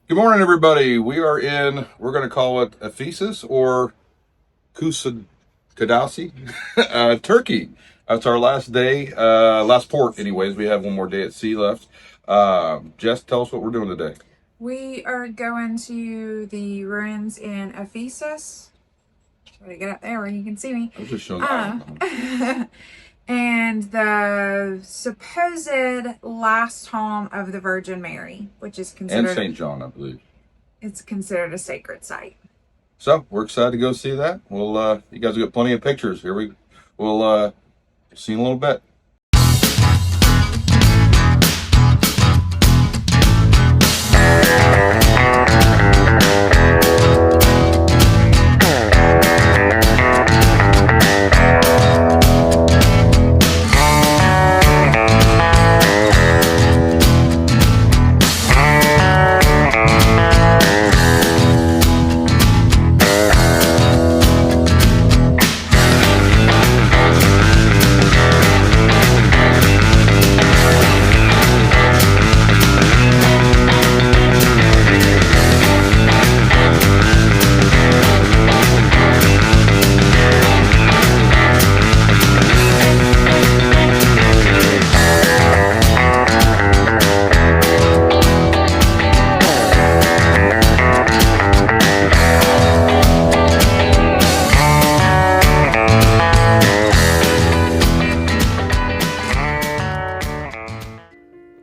Good morning, everybody. We're going to call it Ephesus or Kusadasi, Turkey. That's our last day, last port, anyways. We have one more day at sea left. Jess, tell us what we're doing today. We are going to the ruins in Ephesus. Try to get up there where you can see me. I was just showing you. And the supposed last home of the Virgin Mary, which is considered... And St. John, I believe. It's considered a sacred site. So, we're excited to go see that. You guys have got plenty of pictures. We'll see you in a little bit.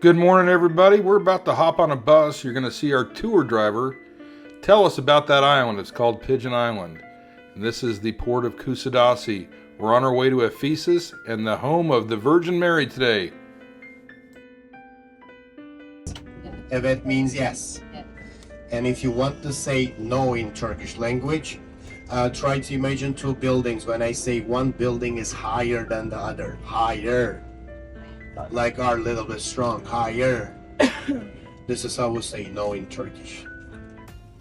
Good morning, everybody. We're about to hop on a bus. You're going to see our tour driver tell us about that island. It's called Pigeon Island. And this is the port of Kusadasi. We're on our way to Ephesus and the home of the Virgin Mary today. Evet means yes. And if you want to say no in Turkish language, try to imagine two buildings. When I say one building is higher than the other, higher. Like our little bit strong, higher. This is how we say no in Turkish.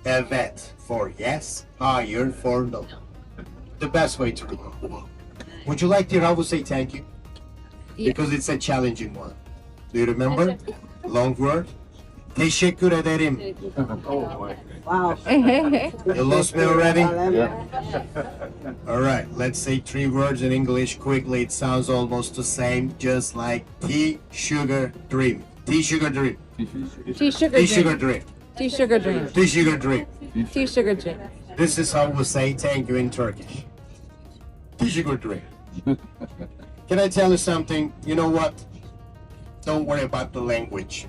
Evet for yes, higher for no. The best way to remember. Would you like to hear how we say thank you? Because it's a challenging one. Do you remember? Long word. Teşekkür ederim. Wow. You lost me already? Yeah. All right, let's say three words in English quickly. It sounds almost the same, just like tea, sugar, dream. Tea, sugar, dream. Tea sugar Tea, sugar, drink. dream. Tea sugar drink. Tea, sugar, dream. Tea sugar drink. This is how we say thank you in Turkish. Tea, sugar, dream. Can I tell you something? You know what? Don't worry about the language.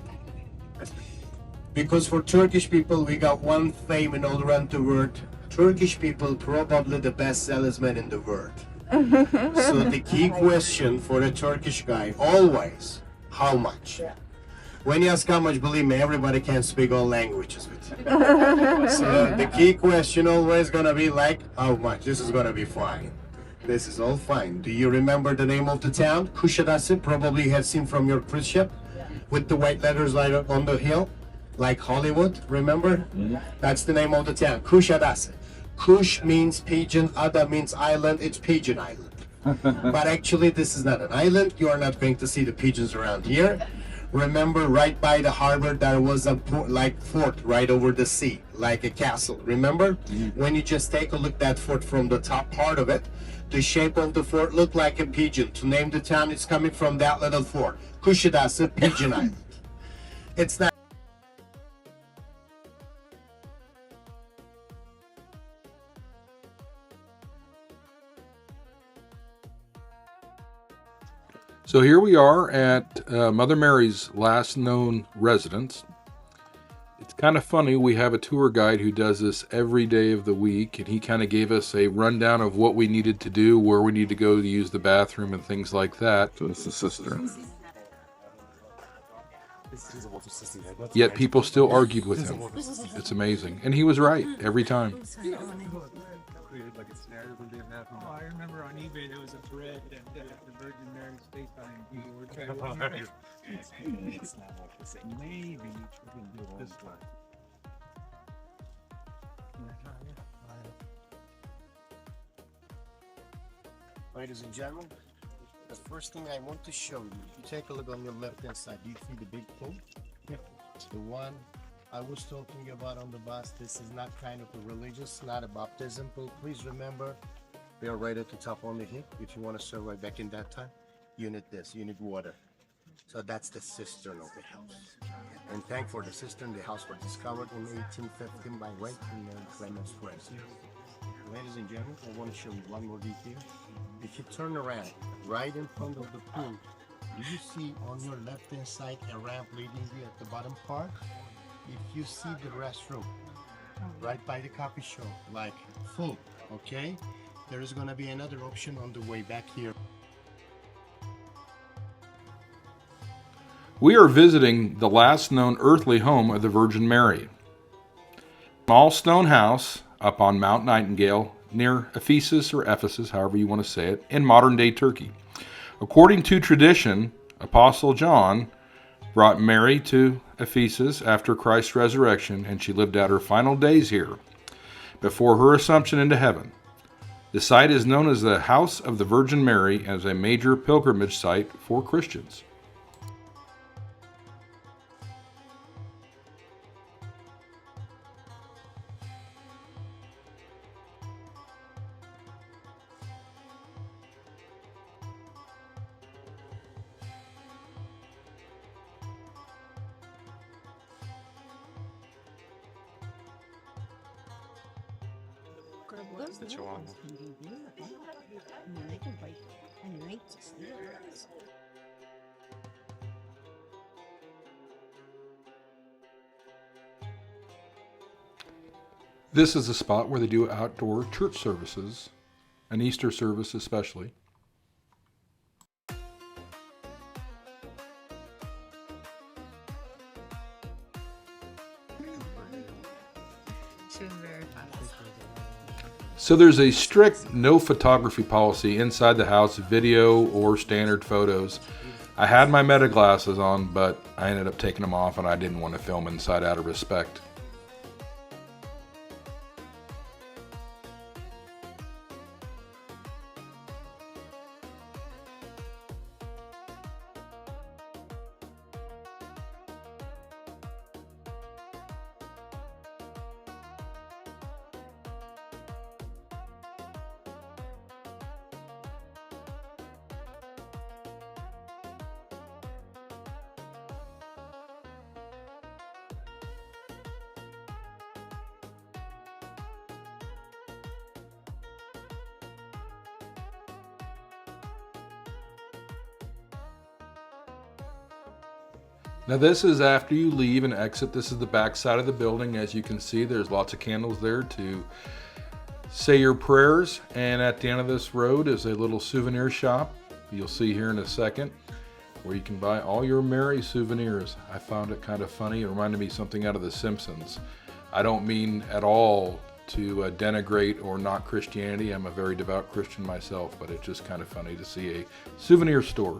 Because for Turkish people, we got one fame in all around the world. Turkish people probably the best salesman in the world. So the key question for a Turkish guy always, how much? When you ask how much, believe me, everybody can speak all languages with you. So the key question always gonna be like, how much? This is gonna be fine. This is all fine. Do you remember the name of the town? Kusadasi, probably you have seen from your cruise ship with the white letters right up on the hill. Like Hollywood, remember? Mm-hmm. That's the name of the town, Kusadasi. Kush means pigeon, Ada means island, it's Pigeon Island. But actually this is not an island, you are not going to see the pigeons around here. Remember, right by the harbor there was a fort right over the sea, like a castle, remember? Mm-hmm. When you just take a look at that fort from the top part of it, the shape of the fort looked like a pigeon. To name the town, it's coming from that little fort, Kusadasi, Pigeon Island. It's not. So here we are at Mother Mary's last known residence. It's kind of funny. We have a tour guide who does this every day of the week, and he kind of gave us a rundown of what we needed to do, where we need to go to use the bathroom and things like that. So it's the sister. Yet people still argued with him. It's amazing. And he was right every time. Oh, I remember on eBay there was a thread and the Virgin Mary's face behind people were trying to it's not like the same. Maybe you can do this one. Ladies and gentlemen, the first thing I want to show you, if you take a look on your left hand side, do you see the big pole? The one I was talking about on the bus, this is not kind of a religious, not a baptism, but please remember, we are right at the top on the hip. If you want to survive back in that time, you need this, you need water. So that's the cistern of the house. And thank for the cistern, the house was discovered in 1815 by Wright and Clemens West. Ladies and gentlemen, I want to show you one more detail. If you turn around, right in front of the pool, do you see on your left hand side a ramp leading you at the bottom part? If you see the restroom right by the coffee shop, like full, okay? There is gonna be another option on the way back here. We are visiting the last known earthly home of the Virgin Mary. Small stone house up on Mount Nightingale near Ephesus, however you want to say it, in modern-day Turkey. According to tradition, Apostle John brought Mary to Ephesus after Christ's resurrection, and she lived out her final days here before her assumption into heaven. The site is known as the House of the Virgin Mary as a major pilgrimage site for Christians. This is a spot where they do outdoor church services, an Easter service especially. So there's a strict no photography policy inside the house, video or standard photos. I had my meta glasses on, but I ended up taking them off and I didn't want to film inside out of respect. Now this is after you leave and exit. This is the back side of the building. As you can see, there's lots of candles there to say your prayers. And at the end of this road is a little souvenir shop, you'll see here in a second, where you can buy all your Mary souvenirs. I found it kind of funny. It reminded me of something out of The Simpsons. I don't mean at all to denigrate or knock Christianity. I'm a very devout Christian myself, but it's just kind of funny to see a souvenir store.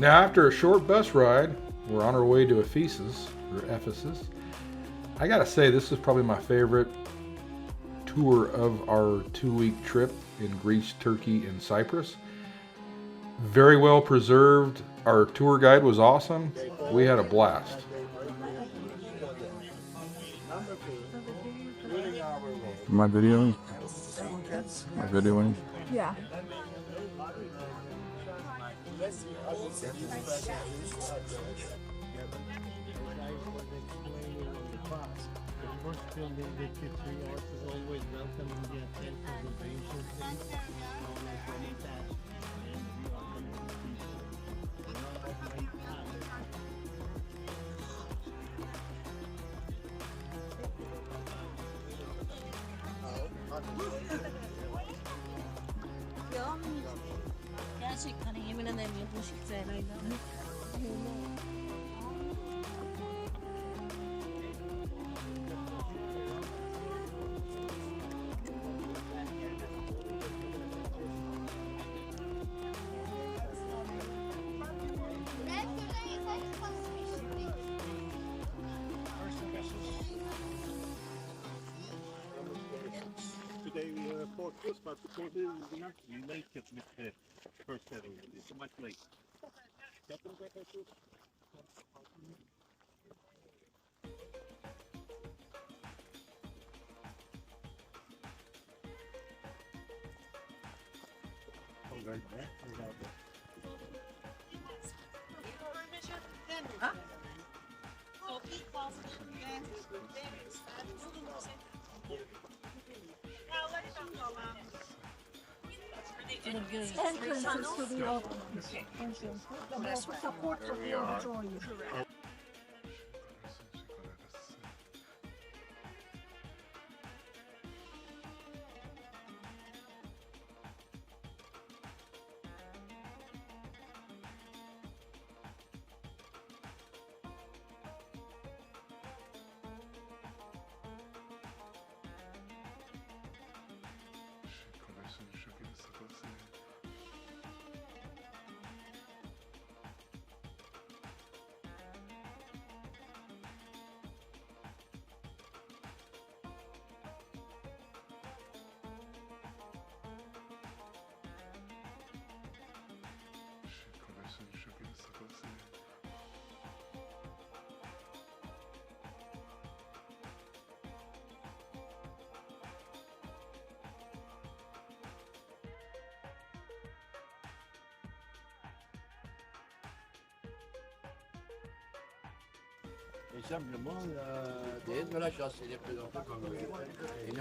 Now, after a short bus ride, we're on our way to Ephesus, or Ephesus. I gotta say, this is probably my favorite tour of our 2-week trip in Greece, Turkey, and Cyprus. Very well preserved. Our tour guide was awesome. We had a blast. Am I videoing? Am I videoing? Yeah. gerçekten yemin ederim yapılmış güzel. Today we were fourth place, but the fourth is not related with the first setting. It's much late.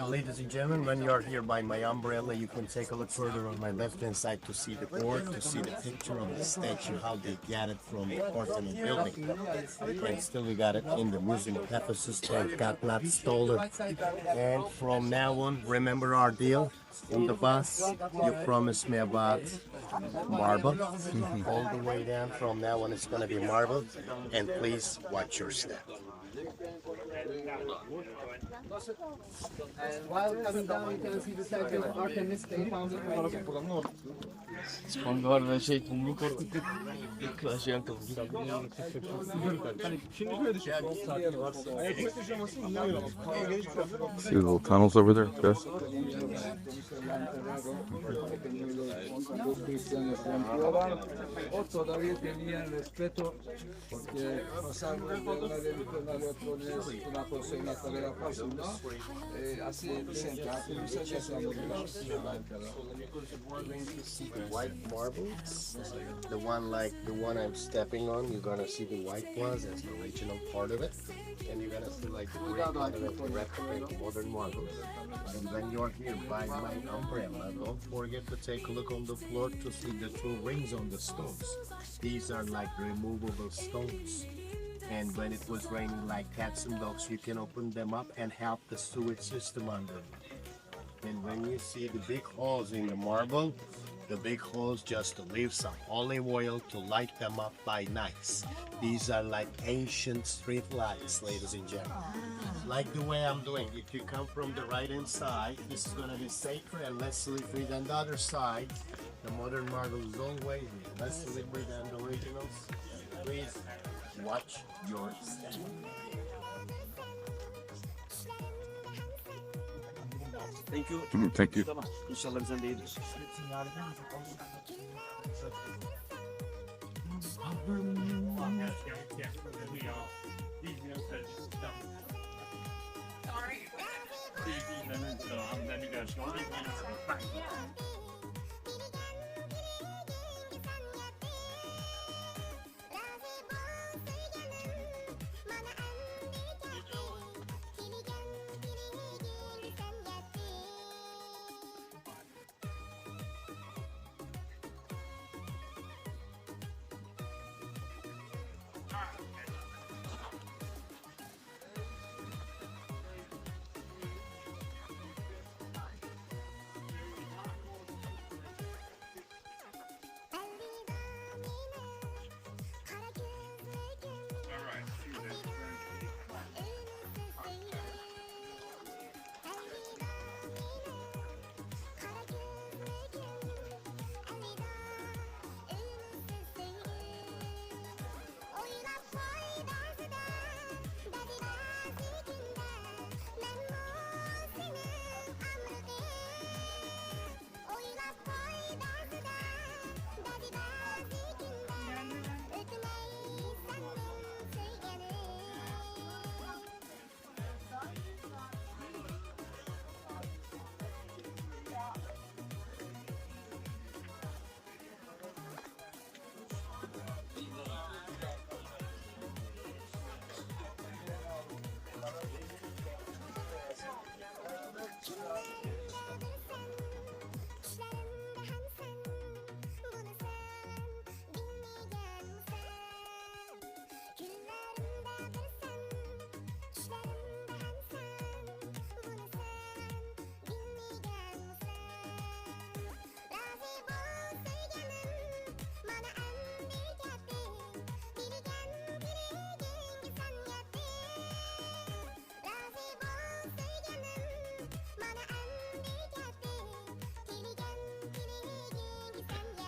Ladies and gentlemen, when you are here by my umbrella, you can take a look further on my left-hand side to see the board, to see the picture of the statue, how they got it from the Parthenon building. And still we got it in the Museum of Ephesus, thank God not stolen. And from now on, remember our deal in the bus? You promised me about marble. All the way down, from now on it's going to be marble. And please watch your step. And while coming down, you can see the statue of Artemis. They found it right Spangar ve şey kumru korktu. Klaşyan kumru. See the little tunnels over there, guys? White marbles, the one I'm stepping on, you're gonna see the white ones, that's the original part of it, and you're gonna see like the gray part of it, the replica modern marbles. And when you're here by my umbrella, don't forget to take a look on the floor to see the two rings on the stones. These are like removable stones. And when it was raining like cats and dogs, you can open them up and help the sewage system under. And when you see the big holes in the marble, the big holes just to leave some olive oil to light them up by night. These are like ancient street lights, ladies and gentlemen. like the way I'm doing. If you come from the right hand side, this is gonna be sacred and less slippery than the other side. The modern marble is always less slippery than the originals. Please watch your step. Thank you. Thank you. Tamam. İnşallah bizden değildir.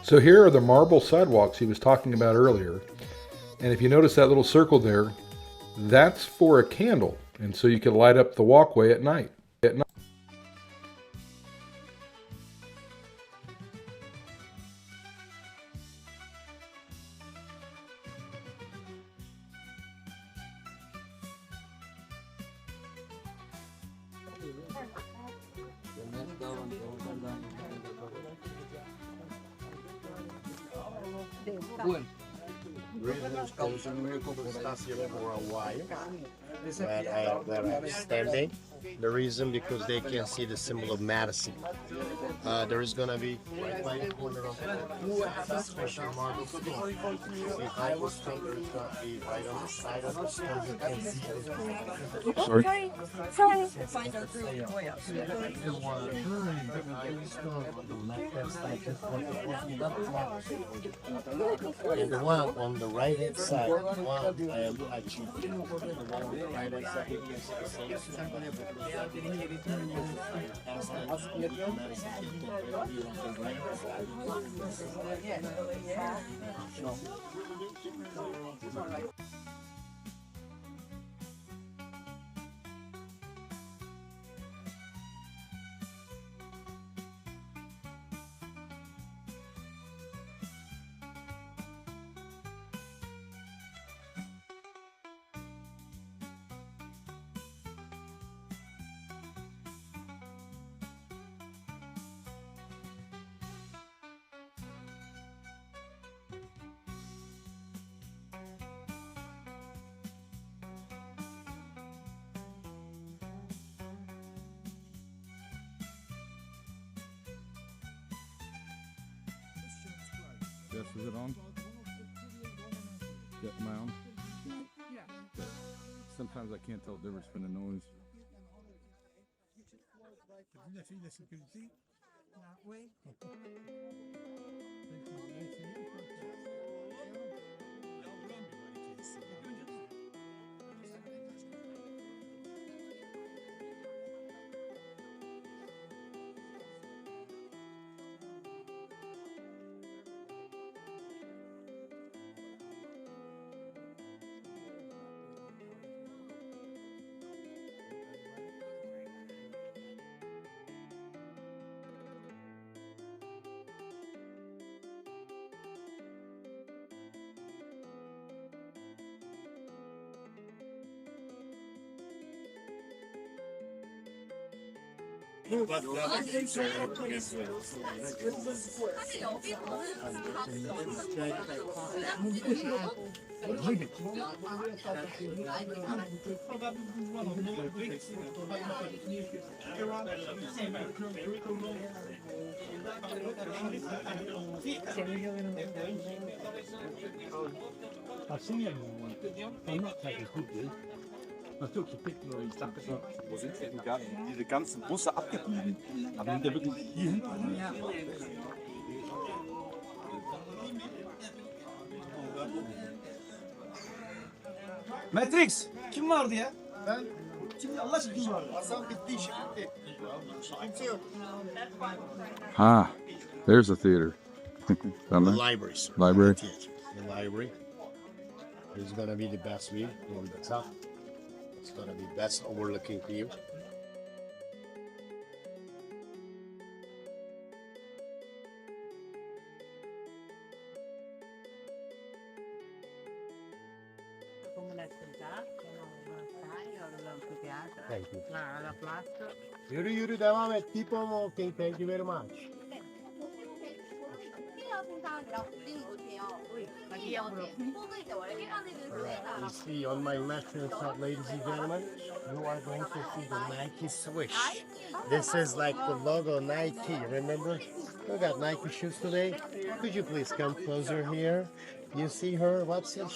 So here are the marble sidewalks he was talking about earlier. And if you notice that little circle there, that's for a candle. And so you can light up the walkway at night. Kusadasi for a while where I'm standing. The reason because they can see the symbol of Madison. There is gonna be right by the corner of the special marble stone. If I was thinking it's gonna be right on the side of the stone, you can see it. Sorry. Sorry. Find our group. And the one on the right hand side, I am achieving. The one on the right hand side, you can see the same symbol. Yes, is it on? Yeah, am I on? Yeah. Sometimes I can't tell the difference between the noise. I've seen him. I'm not taking good. Wo sind diese ganzen Busse abgefahren? Haben die da wirklich hier hinten? Ja. Matrix! Kim vardı ya? Ben. Kim Allah aşkına kim vardı? Hasan bitti, işi bitti. Kimse yok. Ah, there's a theater. Down there? Libraries. Library. The library. It's gonna be the best view on the top. It's gonna be best overlooking view. Thank you. Yürü yürü devam et. Keep on walking. Thank you very much. You see on my left hand side, ladies and gentlemen, you are going to see the Nike swoosh. This is like the logo Nike, remember? We got Nike shoes today. Could you please come closer here? You see her? What's it?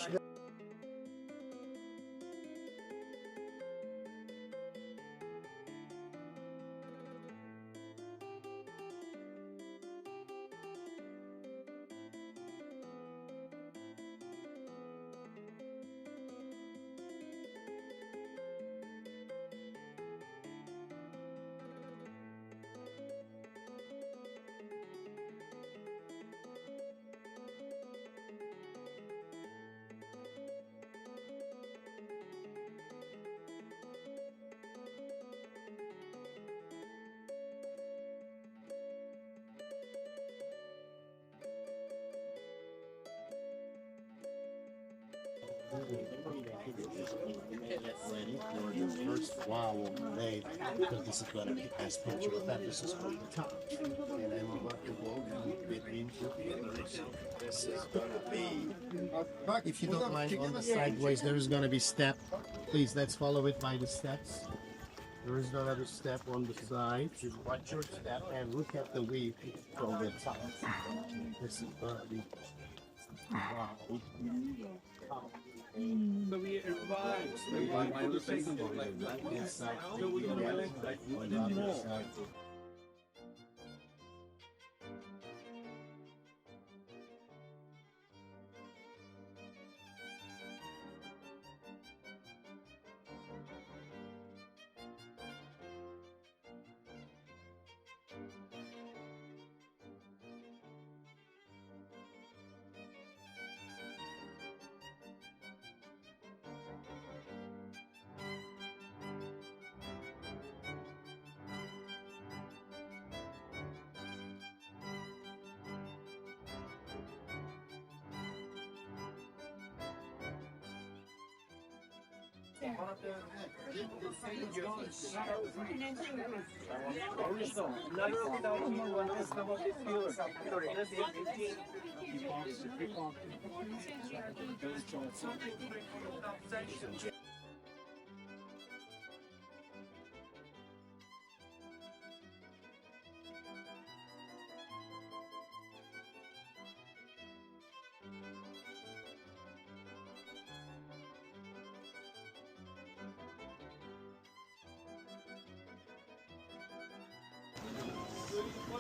Ready for the first wow made, because this is going to be the best picture of Ephesus from the top. And then we want to go a bit into the This is going to be, if you don't mind, on the sideways, there is going to be step. Please, let's follow it by the steps. There is another step on the side. Just watch your step and look at the view from the top. This is going to be wow. So we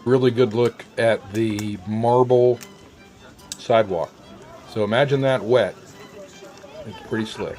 Really good look at the marble sidewalk. So imagine that wet. It's pretty slick.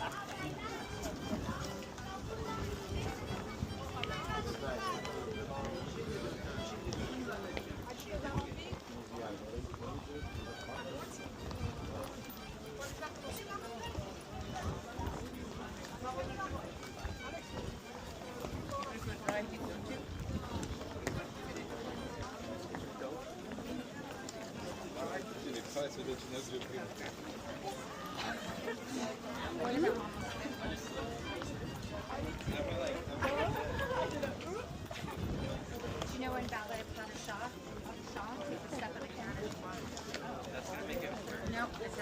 know in ballet Padishah, the step of the camera. Nope, it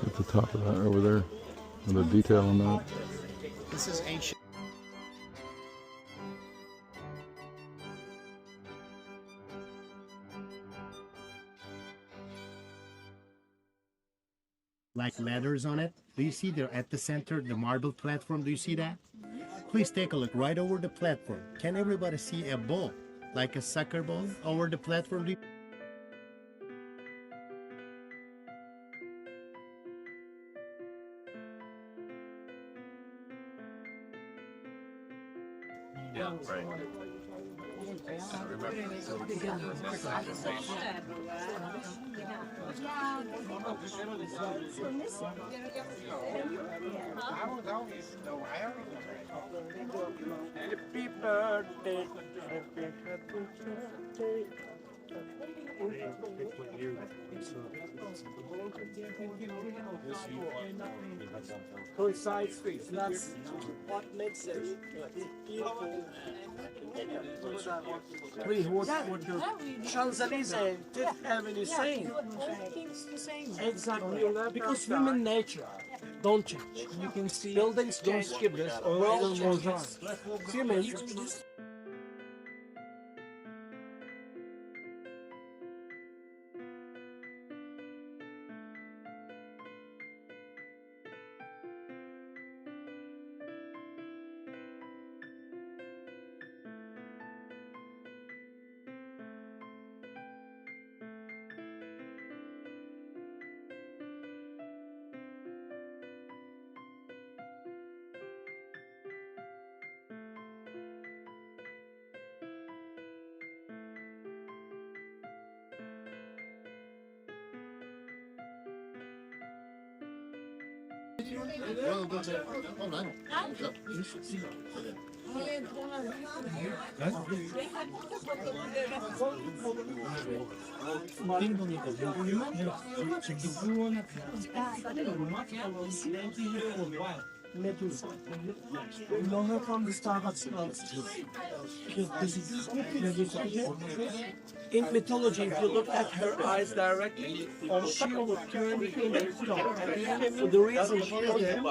At the top of that over there, and the detail on that. This is ancient. Like ladders on it. Do you see there at the center, the marble platform? Do you see that? Please take a look right over the platform. Can everybody see a ball, like a soccer ball, over the platform? Yeah, right. Happy birthday, happy birthday. Coincides face. That's what makes it beautiful. Please, what the Champs-Élysées, Fifth Avenue same. Exactly, because human nature don't change. You can see buildings don't skip this. World goes on. Humans. Hold on. Longer from the start of in mythology, if you look at her eyes directly, she will turn into stone. So the reason she is there,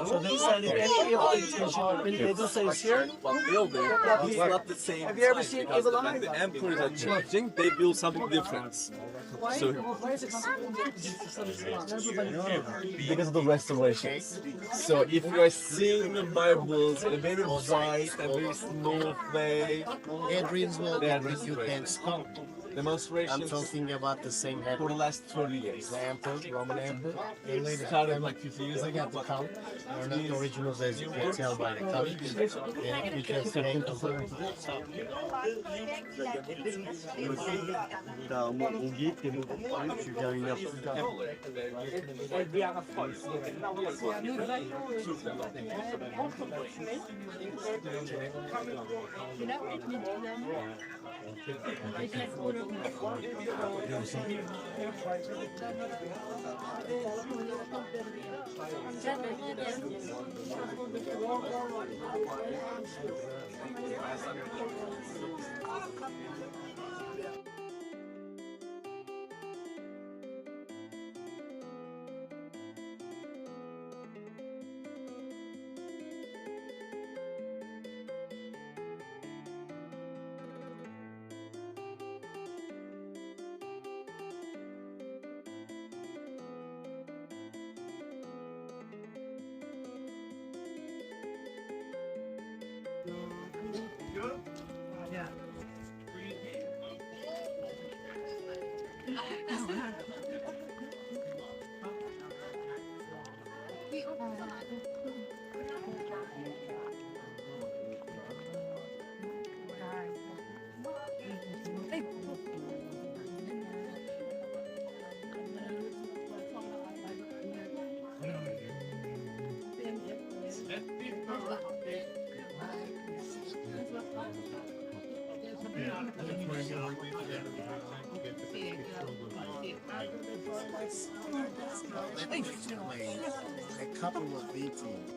so they said in any evil intention, when Medusa is here, It's not the same. have you ever seen Evil Eye? When the emperors are changing, they build something different. So because of the restorations. So if you are seeing the marbles in a very bright and very smooth way, Adrian's will you can stop. I'm demonstrations talking about the same for head. the last 30 years. The emperor, Roman emperor. They later Started like 50 years they ago. got the count. They're not the originals as you can tell by the count. And you just take Let me explain a couple of details.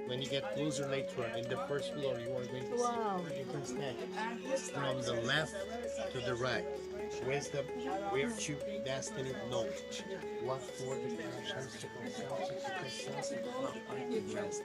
When you get closer later in the first floor, you are going to see different steps from the left to the right. Wisdom, virtue, destiny, knowledge. What for the passions to consumption, to rest.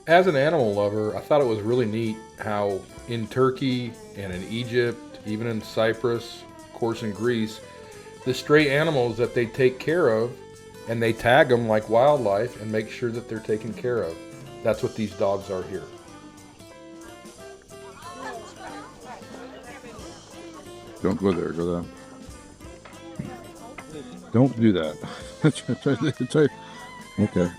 As an animal lover, I thought it was really neat how in Turkey and in Egypt, even in Cyprus, of course in Greece, the stray animals that they take care of and they tag them like wildlife and make sure that they're taken care of. That's what these dogs are here. Don't go there. Go down. Don't do that. Try. Okay.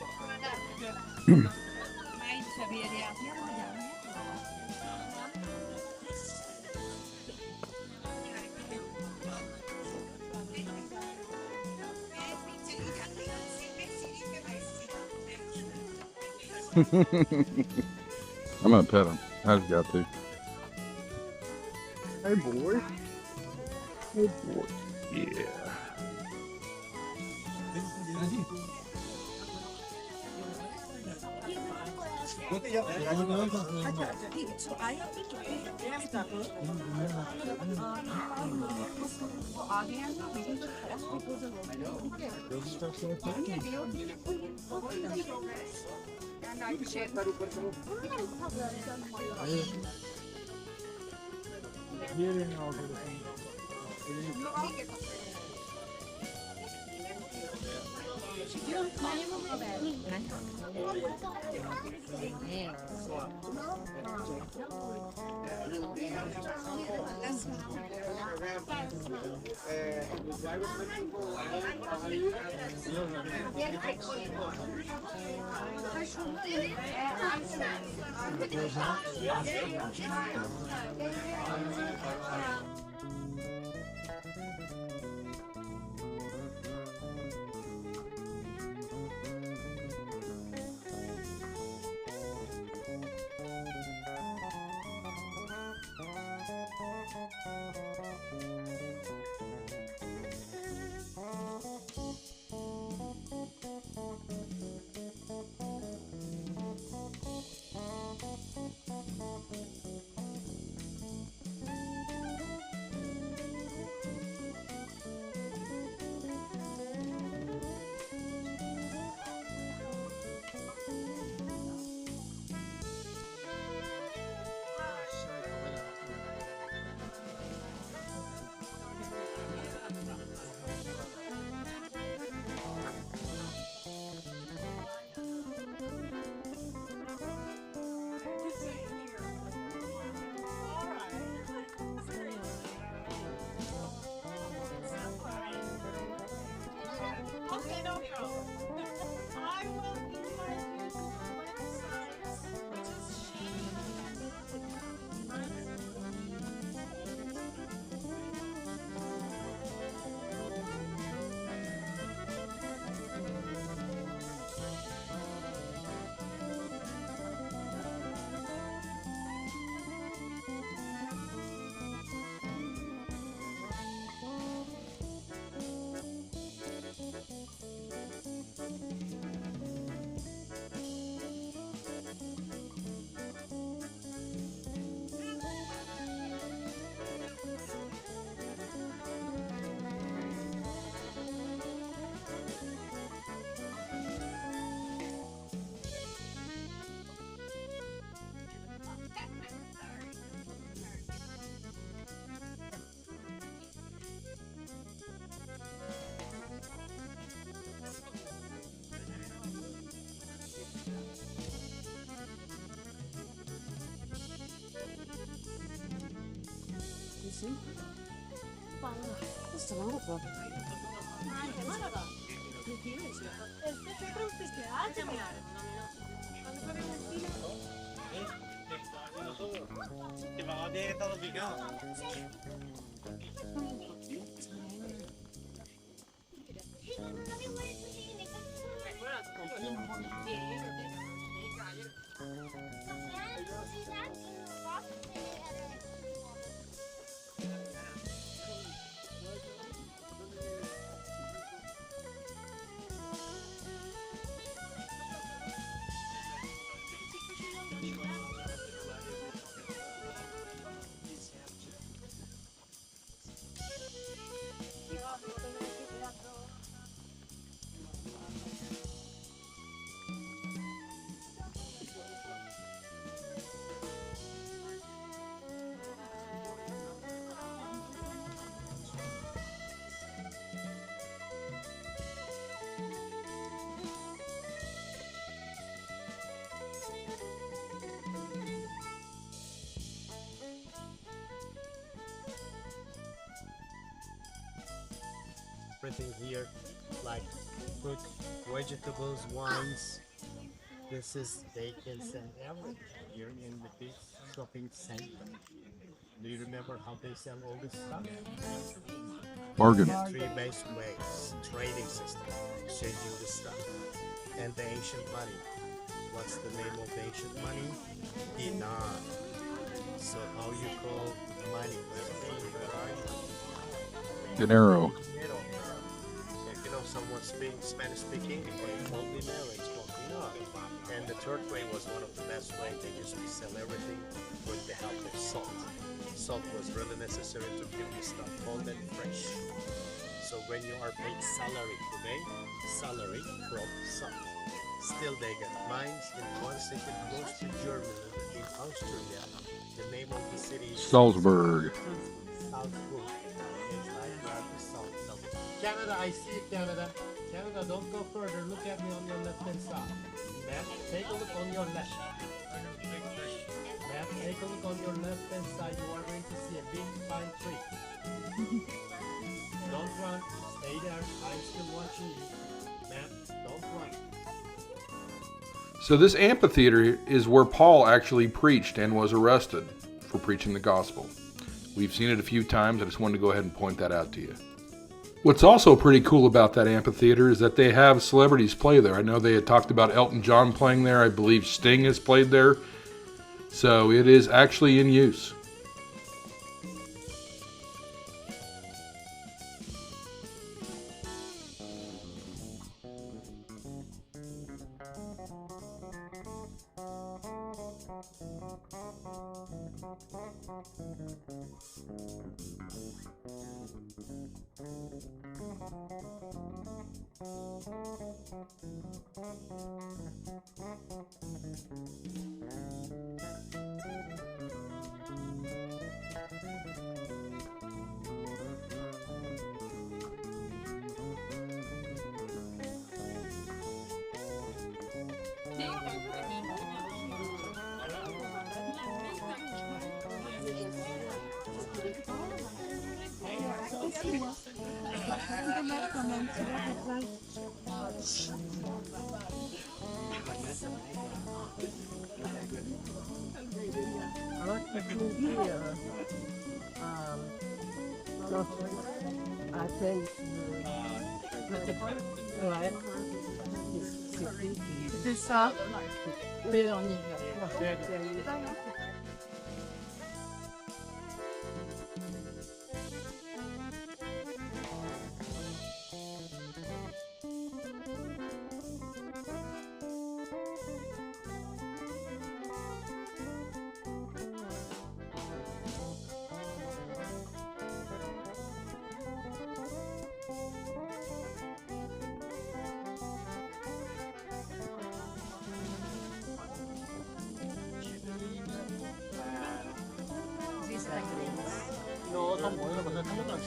I'm gonna pet him. I just got to. Hey boy. Hey boy. Yeah. Okay, no problem. I will email you the websites. Just Ti va a dire todo picado. Everything here, like fruit, vegetables, wines. This is vacants and everything here in the big shopping center. Do you remember how they sell all this stuff? Bargain. Three basic ways: trading system, exchanging the stuff, and the ancient money. What's the name of the ancient money? Dinar. So how you call money? Where are you? Dinero. If you know someone Spanish speaking, they call dinero, it's called dinar. And the third way was one of the best ways. They used to sell everything with the help of salt. Salt was really necessary to keep the stuff cold and fresh. So when you are paid salary today, salary from salt. Still they got mines in one city close to Germany, in Austria. The name of the city is Salzburg. Salzburg. It's like that, the salt. So, Canada, I see you, Canada. Canada, don't go further. Look at me on your left hand side. Matt, take a look on your left. Matt, take a look on your left hand side. You are going to see a big pine tree. Don't run. Stay there. I'm still watching you. Matt, don't run. So this amphitheater is where Paul actually preached and was arrested for preaching the gospel. We've seen it a few times. I just wanted to go ahead and point that out to you. What's also pretty cool about that amphitheater is that they have celebrities play there. I know they had talked about Elton John playing there. I believe Sting has played there. So it is actually in use. Ouais. C'est ça. Mais on y va. No, no muoiono perché non lo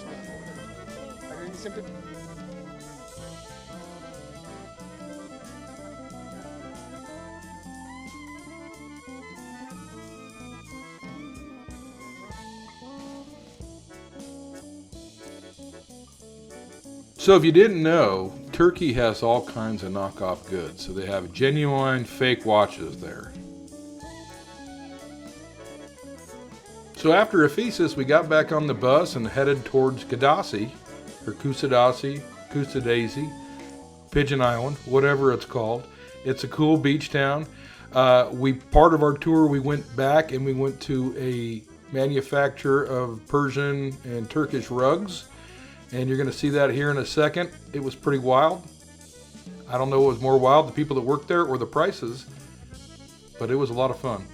Quindi sempre. So if you didn't know, Turkey has all kinds of knockoff goods. So they have genuine fake watches there. So after Ephesus, we got back on the bus and headed towards Kusadasi, or Kusadasi, Pigeon Island, whatever it's called. It's a cool beach town. Part of our tour, we went back and we went to a manufacturer of Persian and Turkish rugs. And you're going to see that here in a second. It was pretty wild. I don't know what was more wild, the people that worked there or the prices, but it was a lot of fun.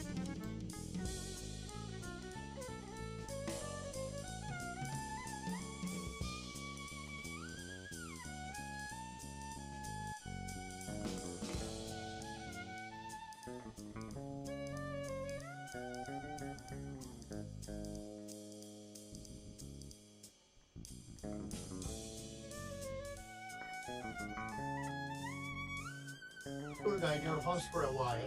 Tour guide, your host for a while.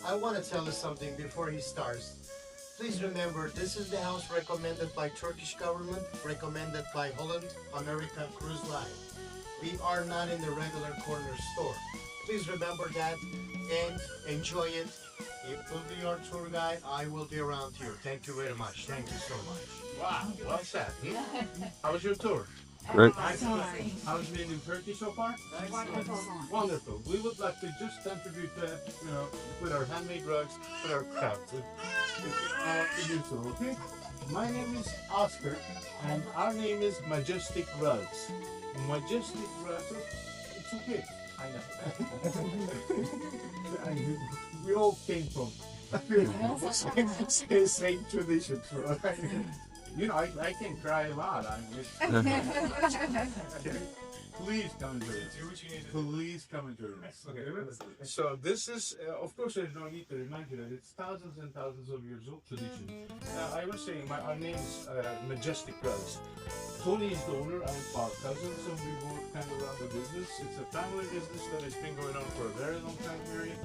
I want to tell you something before he starts. Please remember, this is the house recommended by Turkish government, recommended by Holland America Cruise Line. We are not in the regular corner store. Please remember that and enjoy it. It will be your tour guide. I will be around here. Thank you very much. Thank you so much. Wow, well said. How was your tour? Great. How's it been in Turkey so far? Wonderful. We would like to just contribute that, with our handmade rugs, with our craft. To do so, okay? My name is Oscar, and our name is Majestic Rugs. Majestic Rugs. It's okay. I know. We all came from same traditions, right? I can cry a lot. Please come and join us. Please come and join us. Okay. So this is, of course, there's no need to remind you that it's thousands and thousands of years old tradition. I was saying, our name is Majestic Rugs. Tony is the owner. I'm our cousin, so we both kind of run the business. It's a family business that has been going on for a very long time period.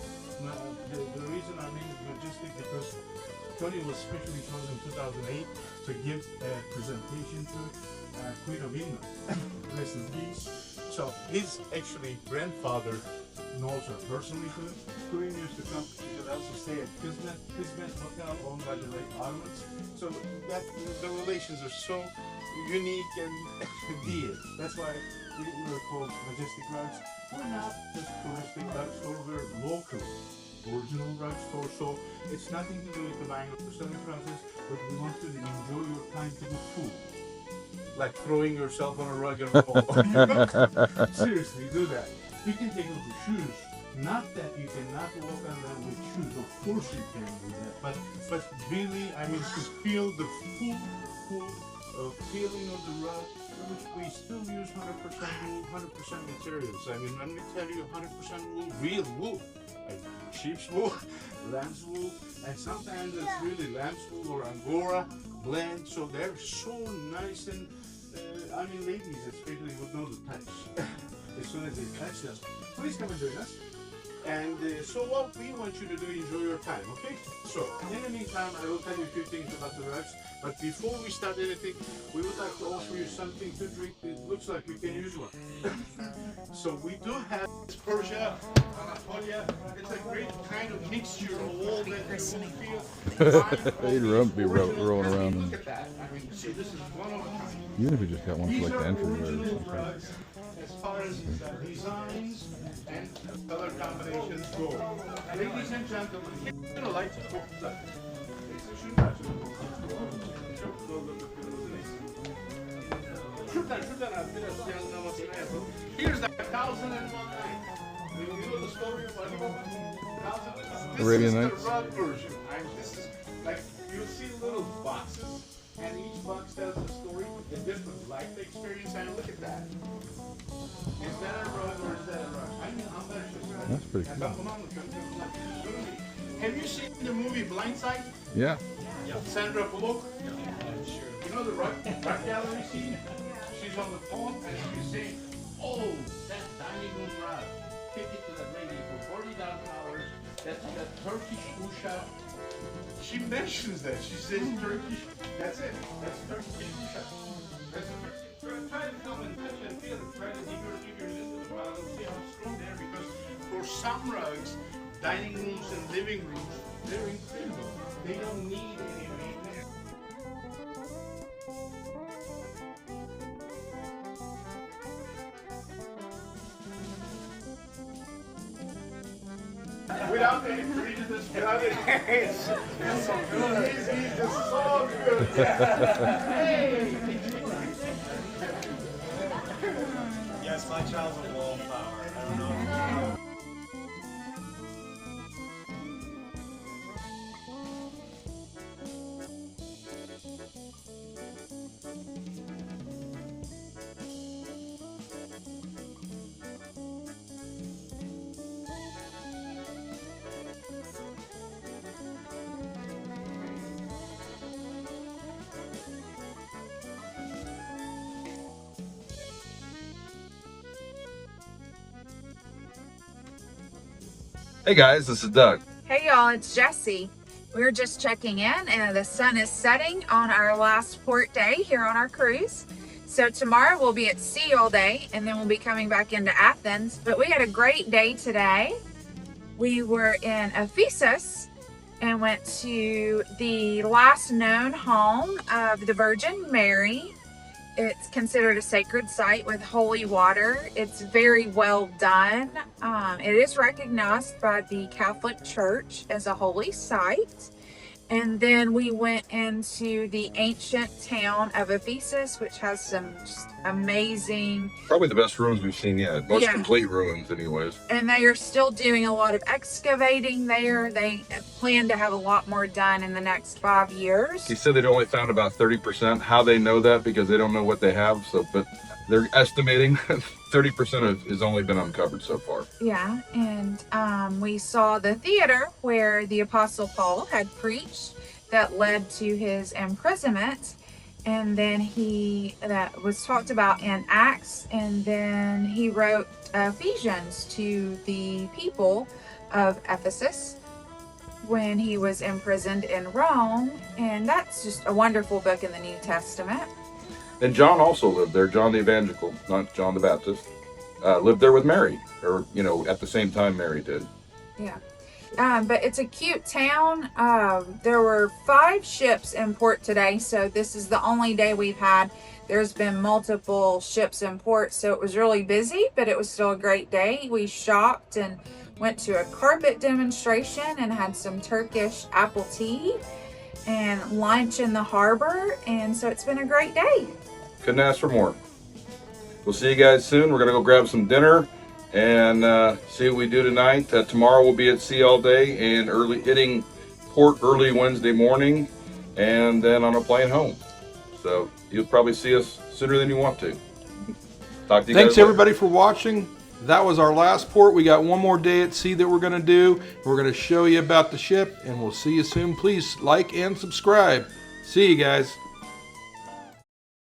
The reason our name is Majestic because Tony was specially chosen in 2008 to give a presentation to Queen of England. Rest in peace. So his actually grandfather knows her personally. Queen used to come to the house to stay at Kismet Hotel owned by the late Ottomans. So that the relations are so unique and dear. That's why we were called Majestic Rugs. We're not just touristic rug store, we're local. Original rug store, so it's nothing to do with the buying or selling process, but we want you to enjoy your time to do food. Like throwing yourself on a rug and roll. Seriously, do that. You can take off your shoes. Not that you cannot walk on them with shoes. Of course you can do that. But really, to feel the full feeling of the rug, which we still use 100% wool, 100% materials. When we tell you 100% wool, real wool. Like sheep's wool, lamb's wool, and sometimes it's really lamb's wool or Angora blend, so they're so nice and ladies especially would know the touch as soon as they touch them. Please come and join us. And so what we want you to do, enjoy your time, okay? So, in the meantime, I will tell you a few things about the rugs. But before we start anything, we would like to offer you something to drink. It looks like you can use one. So we do have this Persia, Anatolia. It's a great kind of mixture of all that you will feel. He'd be rolling around. Look at that. I mean, see, this is one of a kind. Even if you just got one for These like the are entryway or original something. rugs as far as designs and color combinations go. Ladies and gentlemen, you know, like here's that 1001 Night. You know the story of Arabian This Nights? is the rug version. This is like you'll see little boxes, and each box tells a story, a different life experience. And look at that. Is that a rug or is that a rug? I mean, I'm not sure. That's pretty cool. Have you seen the movie Blindside? Yeah. Sandra Bullock? You know the rug gallery scene? She's on the phone and she's saying, oh, that dining room rug. Take it to that lady for $40,000. That's that Turkish usha. She mentions that. She says Turkish. That's it. That's Turkish usha. That's a Turkish. Try to come and touch and feel it. Try to dig your fingers into the bottom and see how strong they are. Because for some rugs, dining rooms and living rooms, they're incredible. They don't need any maintenance. Without any prejudice, without any it's so good. He's just so good. Hey! Yes, my child's a wallflower. I don't know. Hey guys, this is Doug. Hey y'all, it's Jessie. We're just checking in and the sun is setting on our last port day here on our cruise. So tomorrow we'll be at sea all day and then we'll be coming back into Athens. But we had a great day today. We were in Ephesus and went to the last known home of the Virgin Mary. It's considered a sacred site with holy water. It's very well done. It is recognized by the Catholic Church as a holy site. And then we went into the ancient town of Ephesus, which has some just amazing... Probably the best ruins we've seen yet. Most Yeah. complete ruins anyways. And they are still doing a lot of excavating there. They plan to have a lot more done in the next 5 years. He said they'd only found about 30%. How they know that? Because they don't know what they have. So, but they're estimating 30% has only been uncovered so far. Yeah, and we saw the theater where the Apostle Paul had preached that led to his imprisonment. And then that was talked about in Acts, and then he wrote Ephesians to the people of Ephesus when he was imprisoned in Rome. And that's just a wonderful book in the New Testament. And John also lived there. John the Evangelical, not John the Baptist, lived there with Mary, or, you know, at the same time Mary did. Yeah. But it's a cute town. There were 5 ships in port today, so this is the only day we've had. There's been multiple ships in port, so it was really busy, but it was still a great day. We shopped and went to a carpet demonstration and had some Turkish apple tea and lunch in the harbor, and so it's been a great day. Couldn't ask for more. We'll see you guys soon. We're going to go grab some dinner and see what we do tonight. Tomorrow we'll be at sea all day and hitting port early Wednesday morning, and then on a plane home. So you'll probably see us sooner than you want to. Talk to you Thanks guys later. everybody for watching. That was our last port. We got one more day at sea that we're going to do. We're going to show you about the ship, and we'll see you soon. Please like and subscribe. See you guys.